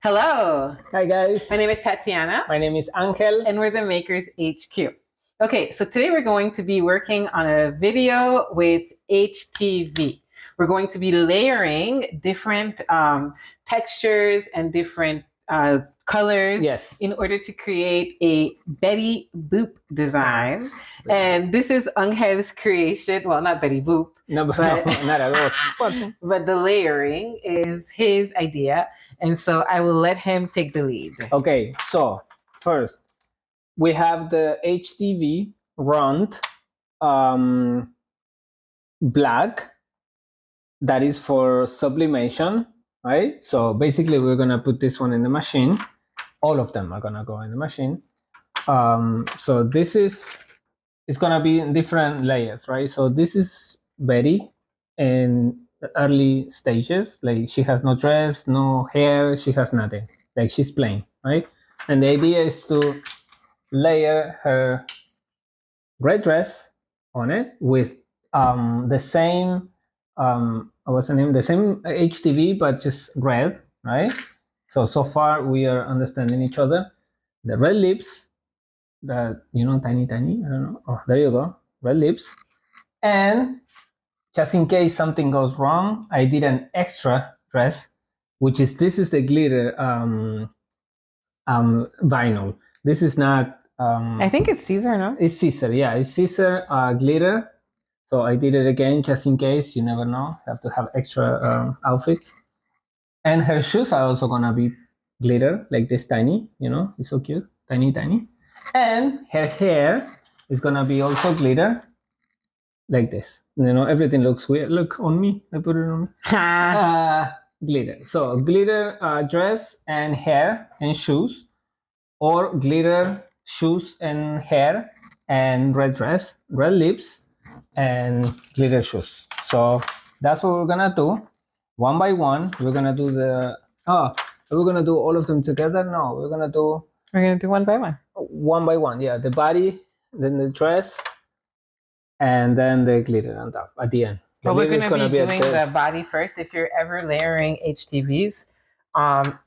Hello. Hi guys. My name is Tatiana. My name is Angel. And we're the Makers HQ. Okay, so today we're going to be working on a video with HTV. We're going to be layering different textures and different colors in order to create a Betty Boop design. And this is Angel's creation. Well, not Betty Boop. No, but no, not at all. But the layering is his idea. And so I will let him take the lead. Okay, so first we have the HTV round black. That is for sublimation, right? So basically we're gonna put this one in the machine. All of them are gonna go in the machine. So this is, it's gonna be in different layers, right? So this is Betty in the early stages. Like she has no dress, no hair, she has nothing. Like she's plain, right? And the idea is to layer her red dress on it with the same what's the name? The same HTV, but just red, right? So far we are understanding each other. The red lips, that, you know, tiny, I don't know. Oh, there you go, red lips. And just in case something goes wrong, I did an extra dress, which is, this is the glitter vinyl. This is not I think it's Siser, no? It's Siser, yeah, it's Siser glitter. So I did it again just in case, you never know, have to have extra outfits. And her shoes are also gonna be glitter, like this tiny, you know, it's so cute, tiny. And her hair is gonna be also glitter, like this. You know, everything looks weird. Look on me, I put it on me. Glitter. So glitter dress and hair and shoes, or glitter shoes and hair and red dress, red lips, and glitter shoes. So that's what we're gonna do. One by one, we're gonna do we're gonna do all of them together. No, we're gonna do one by one. One by one, yeah. The body, then the dress, and then the glitter on top at the end. But we're gonna be doing the body first. If you're ever layering HTVs,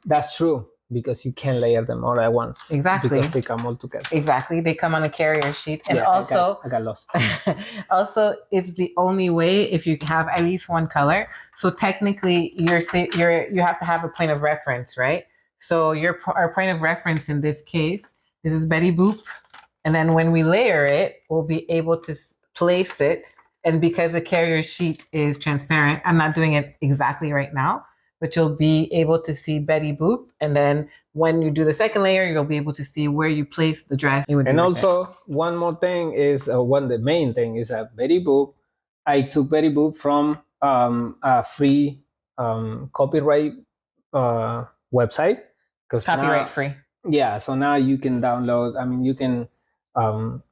that's true, because you can layer them all at once. Exactly. Because they come all together. Exactly. They come on a carrier sheet. And yeah, also I got lost. Also, it's the only way if you have at least one color. So technically you have to have a point of reference, right? So our point of reference in this case, this is Betty Boop. And then when we layer it, we'll be able to place it. And because the carrier sheet is transparent, I'm not doing it exactly right now, but you'll be able to see Betty Boop. And then when you do the second layer, you'll be able to see where you place the dress. And also, one more thing is, the main thing is that Betty Boop, I took Betty Boop from a free copyright website. Copyright free. Yeah, so now you can download, I mean, you can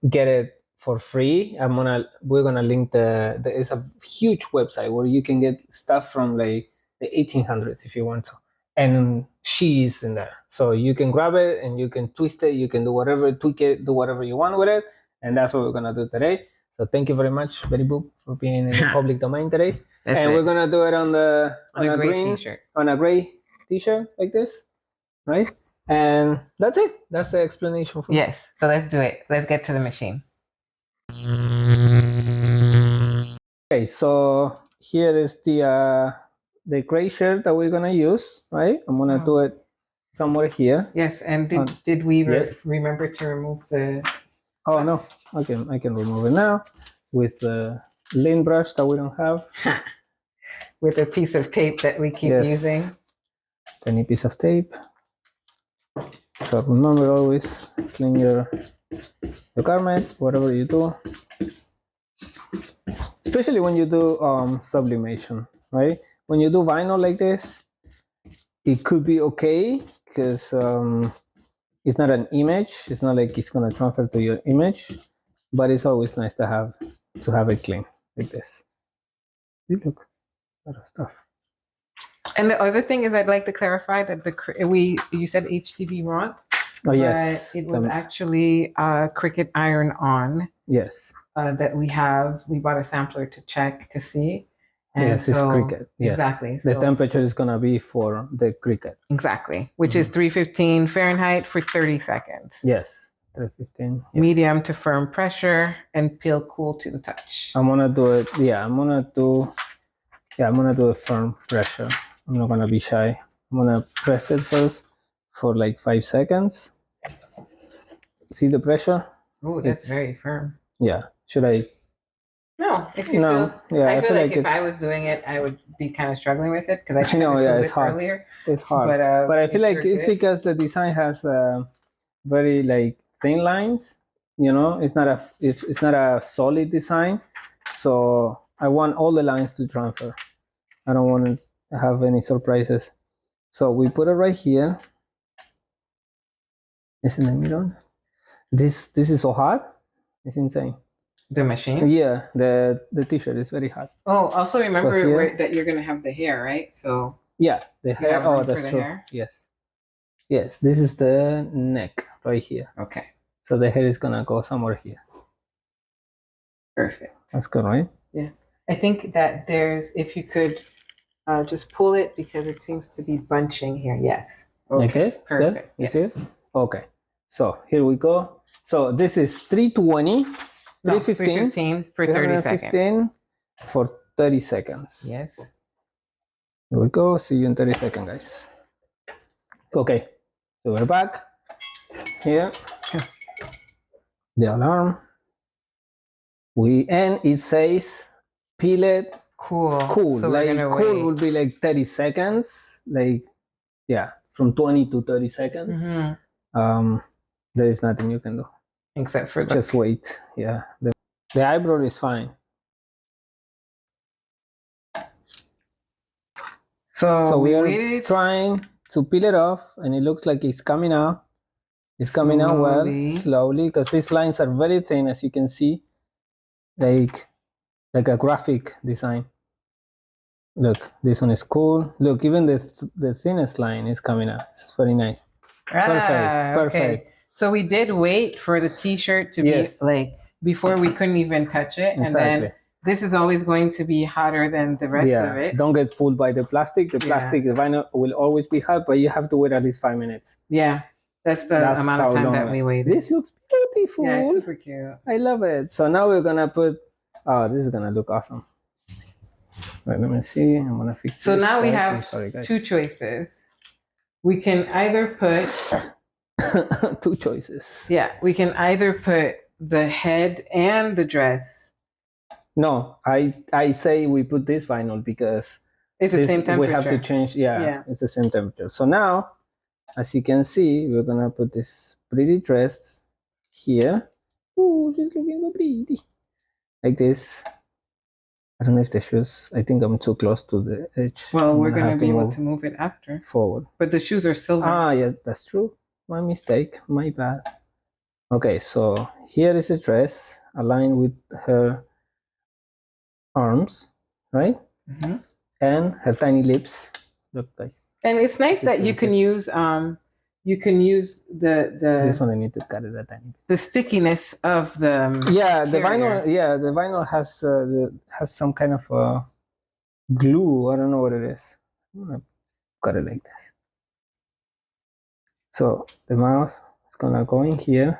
get it for free. We're gonna link it's a huge website where you can get stuff from like the 1800s if you want to, and she's in there, so you can grab it and you can twist it, you can do whatever, tweak it, do whatever you want with it. And that's what we're gonna do today. So thank you very much, Betty Boop, for being in the public domain today. We're gonna do it on a green t-shirt, on a gray t-shirt like this, right? And that's it. That's the explanation for Yes. So let's do it. Let's get to the machine. Okay, so here is the gray shirt that we're gonna use, right? I'm gonna do it somewhere here. Yes, and did we remember to remove the? Oh no, I can remove it now with the lint brush that we don't have. With a piece of tape that we keep using. Tiny piece of tape. So remember, always clean your garment, whatever you do. Especially when you do sublimation, right? When you do vinyl like this, it could be okay because it's not an image. It's not like it's gonna transfer to your image, but it's always nice to have it clean like this. Look, a lot of stuff. And the other thing is, I'd like to clarify that you said HTV Ront. Oh yes, it was actually Cricut iron on. Yes. That we bought a sampler to check to see, And yes, it's Cricut. Yes. Exactly. The So, temperature is gonna be for the Cricut. exactly, which is 315 Fahrenheit for 30 seconds. Yes, 315. Yes. Medium to firm pressure and peel cool to the touch. I'm gonna do it. Yeah, I'm gonna do a firm pressure. I'm not gonna be shy. I'm gonna press it first for like 5 seconds. See the pressure? Oh, that's very firm. Yeah. Should I? No, if you No. feel, Yeah, I feel like if it's, I was doing it, I would be kind of struggling with it because I I tried know. to Yeah, close it's it hard. earlier. It's hard. But I feel if like you're it's good- because the design has very like thin lines. You know, it's not a solid design. So I want all the lines to transfer. I don't want to have any surprises. So we put it right here. It's in the middle. This is so hot. It's insane. the machine. Yeah, the t-shirt is very hot. Oh, also remember here- that you're gonna have the hair, right? So Yeah, the you hair. have Oh, room for that's the true. hair? Yes. Yes, this is the neck right here. Okay, So the hair is gonna go somewhere here. perfect. That's good, right? I think that if you could just pull it because it seems to be bunching here. Yes. Like this? It's good? Perfect. You Yes. see it? Okay. So here we go. So this is 320, No, 315, 315 for 30 seconds. for 30 seconds. Yes. Here we go. See you in 30 seconds, guys. Okay. So we're back here. The alarm. And it says peel it Cool. cool. So Like we're gonna cool wait. would be like 30 seconds. Like yeah, from 20 to 30 seconds. Mhm. There is nothing you can do. Except for Just wait. Yeah. The eyebrow is fine. So we are waited. trying to peel it off and it looks like it's coming out. It's coming out well, slowly, because these lines are very thin, as you can see, like a graphic design. Look, this one is cool. Look, even the thinnest line is coming out. It's very nice. Perfect. Okay. So we did wait for the t-shirt to Yes. be like before we couldn't even touch it. And Exactly. then this is always going to be hotter than the rest of it. Don't get fooled by the plastic. The plastic, the vinyl will always be hot, but you have to wait at least 5 minutes. Yeah. That's the amount of time that we waited. This looks beautiful. Yeah, it's super cute. I love it. So now we're gonna put, oh, this is gonna look awesome. Right, let me see. I'm gonna fix So this, now we guys. have two choices. We can either put two choices. Yeah, we can either put the head and the dress. No, I say we put this vinyl because It's the same temperature. we have to change. Yeah, it's the same temperature. So now, as you can see, we're gonna put this pretty dress here. Oh, she's looking so pretty. Like this. I don't know if the shoes, I think I'm too close to the edge. Well, we're going to be able to move it after. Forward. But the shoes are silver. Ah, yeah, that's true. My mistake. My bad. Okay, so here is a dress aligned with her arms, right? Mm-hmm. And her tiny lips. Look, guys. And it's nice that you can use the this one I need to cut it a tiny bit. The stickiness of the the vinyl has some kind of glue. I don't know what it is. I'm gonna cut it like this. So the mouse is gonna go in here.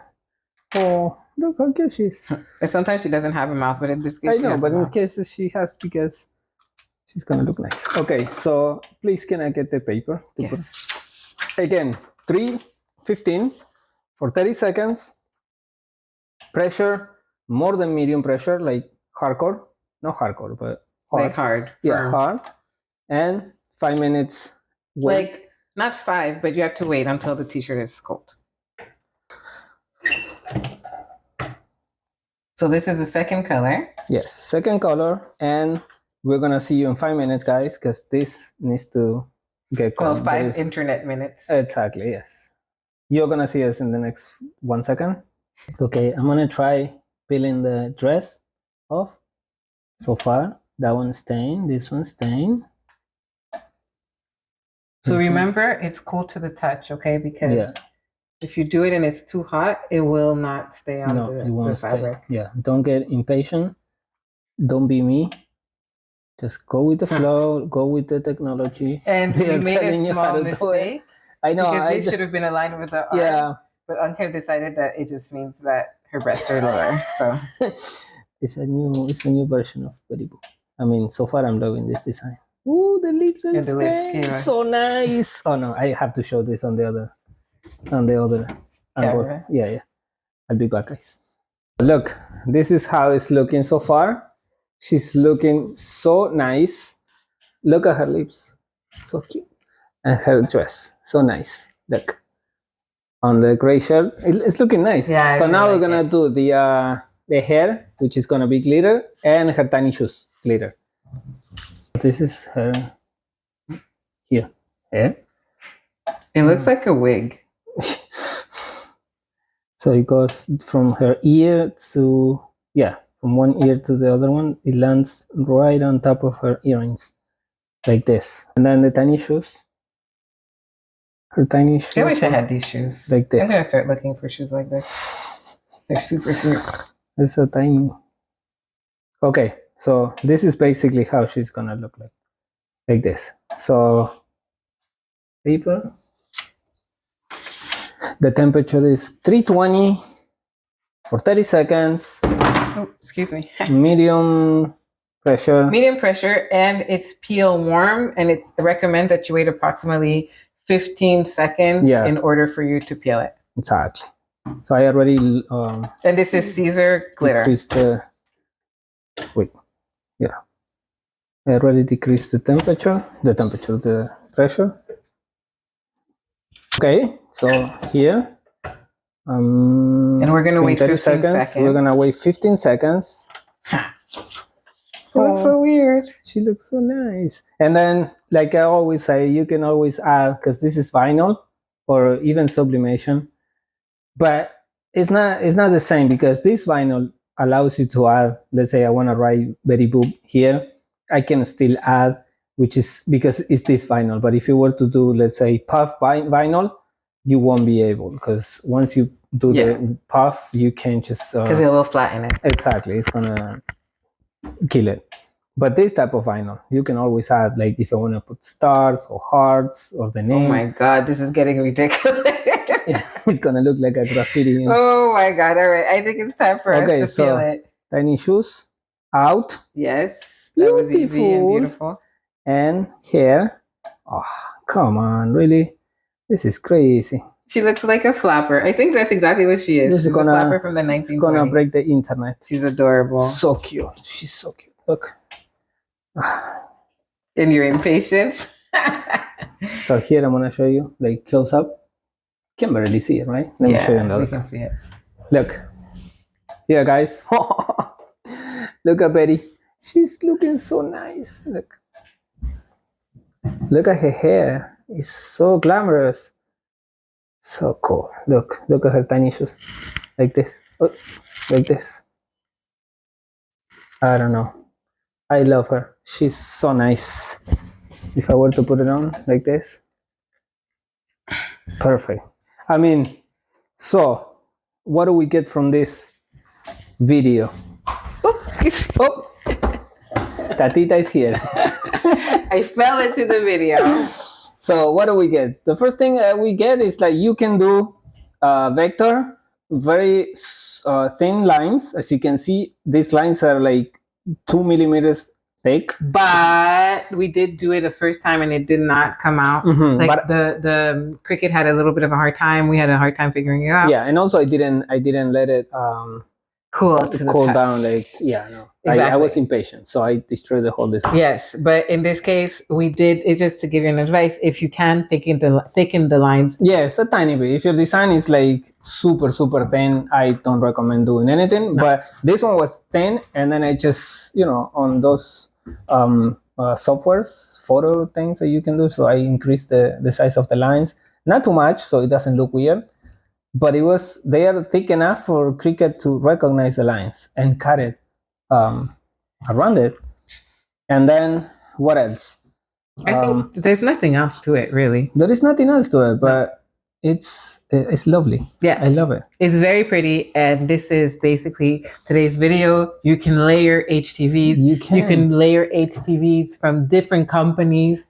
Oh, look how cute she is. And sometimes she doesn't have a mouth, but in this case I know, but in this case she has because she's gonna look nice. Okay, so please can I get the paper to put again 315 for 30 seconds. Pressure more than medium pressure, like hardcore, not hardcore, but hard. Like hard. Yeah, hard. And 5 minutes. Wait. Like not 5, but you have to wait until the t-shirt is cold. So this is the second color. Yes, second color, and we're gonna see you in 5 minutes, guys, because this needs to get cold. Well, 5 internet minutes. Exactly, yes. You're gonna see us in the next 1 second. Okay, I'm gonna try peeling the dress off. So far, that one's stained, this one's stained. So remember, it's cool to the touch, okay? Because if you do it and it's too hot, it will not stay on the fabric. Yeah, don't get impatient. Don't be me. Just go with the flow, go with the technology. And They you are made telling a you how small to do it. mistake I know. because this should have been aligned with the arms. Yeah. But Anka decided that it just means that her breasts are lower. So It's a new version of Beribu. I mean, so far I'm loving this design. Ooh, the lips are And the lips, staying Kira. so nice. Oh no, I have to show this on the other angle. Camera. Yeah. I'll be back, guys. Look, this is how it's looking so far. She's looking so nice. Look at her lips, so cute, and her dress, so nice. Look on the gray shirt, it's looking nice. Yeah. So now we're gonna do the hair, which is gonna be glitter, and her tiny shoes, glitter. This is her here. Hair. It looks like a wig. So it goes from her ear to from one ear to the other one. It lands right on top of her earrings, like this. And then the tiny shoes. Her tiny shoes. I wish I had these shoes. Like this. I'm gonna start looking for shoes like this. They're super cute. It's so tiny. Okay, so this is basically how she's gonna look like this. So paper. The temperature is 320 for 30 seconds. Oh, excuse me. Medium pressure. Medium pressure, and it's peel warm, and it's recommend that you wait approximately 15 seconds in order for you to peel it. Exactly. So I already and this is Siser glitter. I already decreased the pressure. Okay, so here and we're gonna wait 15 seconds. We're gonna wait 15 seconds. It looks so weird. She looks so nice. And then, like I always say, you can always add, because this is vinyl or even sublimation, but it's not the same, because this vinyl allows you to add, let's say I want to write very boob here, I can still add, which is because it's this vinyl. But if you were to do, let's say, puff vinyl, you won't be able, because once you do the puff, you can just because it will flatten it. Exactly, it's gonna kill it. But this type of vinyl, you can always add, like if I want to put stars or hearts or the name. Oh my god, this is getting ridiculous. It's gonna look like a graffiti. Oh my god, all right, I think it's time for us to peel it. Tiny shoes out. Yes, that was easy and beautiful. And hair. Oh, come on, really? This is crazy. She looks like a flapper. I think that's exactly what she is. She's a flapper from the 1920s. She's gonna break the internet. She's adorable. So cute. She's so cute. Look. In your impatience. So here I'm gonna show you, like, close up. Can barely see it, right? Let me show you another. We can see it. Look. Here, guys. Look at Betty. She's looking so nice. Look. Look at her hair. It's so glamorous. So cool. Look at her tiny shoes. Like this. Oh, like this. I don't know. I love her. She's so nice. If I were to put it on like this. Perfect. I mean, so what do we get from this video? Oh, excuse me. Oh, Tatita is here. I fell into the video. So what do we get? The first thing we get is, like, you can do vector, very thin lines. As you can see, these lines are like 2 millimeters thick. But we did do it the first time and it did not come out. Mm-hmm. Like, but the Cricut had a little bit of a hard time. We had a hard time figuring it out. Yeah, and also I didn't let it cool down. Like, no. Exactly. I was impatient, so I destroyed the whole design. Yes, but in this case, we did it just to give you an advice. If you can thicken the lines. Yes, a tiny bit. If your design is like super thin, I don't recommend doing anything. No. But this one was thin, and then I just, on those softwares, photo things that you can do, so I increased the size of the lines, not too much, so it doesn't look weird. But they are thick enough for Cricut to recognize the lines and cut it around it. And then what else? I think there's nothing else to it, really. There is nothing else to it, but it's lovely. Yeah. I love it. It's very pretty, and this is basically today's video. You can layer HTVs. You can layer HTVs from different companies.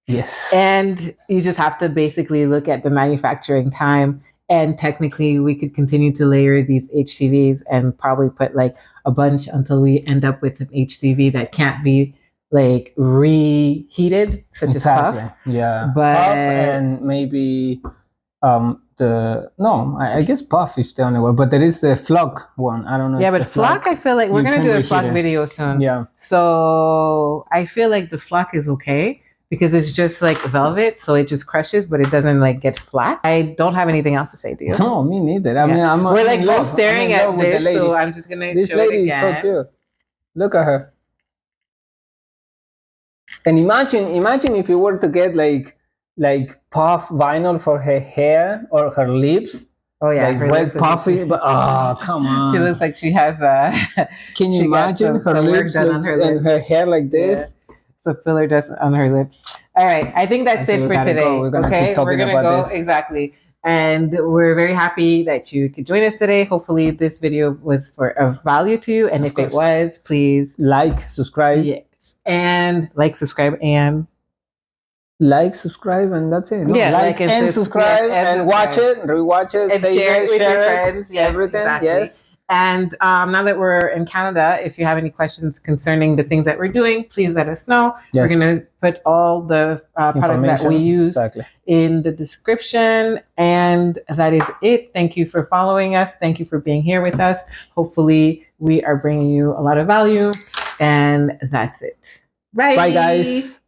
Yes. And you just have to basically look at the manufacturing time. And technically, we could continue to layer these HTVs and probably put like a bunch until we end up with an HTV that can't be like reheated, such as puff. Yeah. But puff and maybe I guess puff is the only one, but there is the flock one. I don't know. Yeah, but flock, I feel like we're gonna do a flock video soon. Yeah. So I feel like the flock is okay because it's just like velvet, so it just crushes, but it doesn't like get flat. I don't have anything else to say, do you? No, me neither. I mean, we're like both staring at this, so I'm just gonna this show it lady again. is so cute. Look at her. And imagine if you were to get like puff vinyl for her hair or her lips. Oh yeah, like wet puffy. But oh, come on. She looks like she has a. Can you imagine her lips on her and her hair like this? Yeah. So filler dust on her lips. All right, I think that's it for today. We're gonna go exactly. And we're very happy that you could join us today. Hopefully this video was of value to you. And if it was, please like, subscribe. Yes. And subscribe, and subscribe, and that's it. No, yeah, like and subscribe, and watch it, rewatch it, and share it with your friends. Yes, everything. Exactly. Yes. And now that we're in Canada, if you have any questions concerning the things that we're doing, please let us know. Yes. We're going to put all the products that we use in the description. And that is it. Thank you for following us. Thank you for being here with us. Hopefully we are bringing you a lot of value. And that's it. Bye. Bye, guys.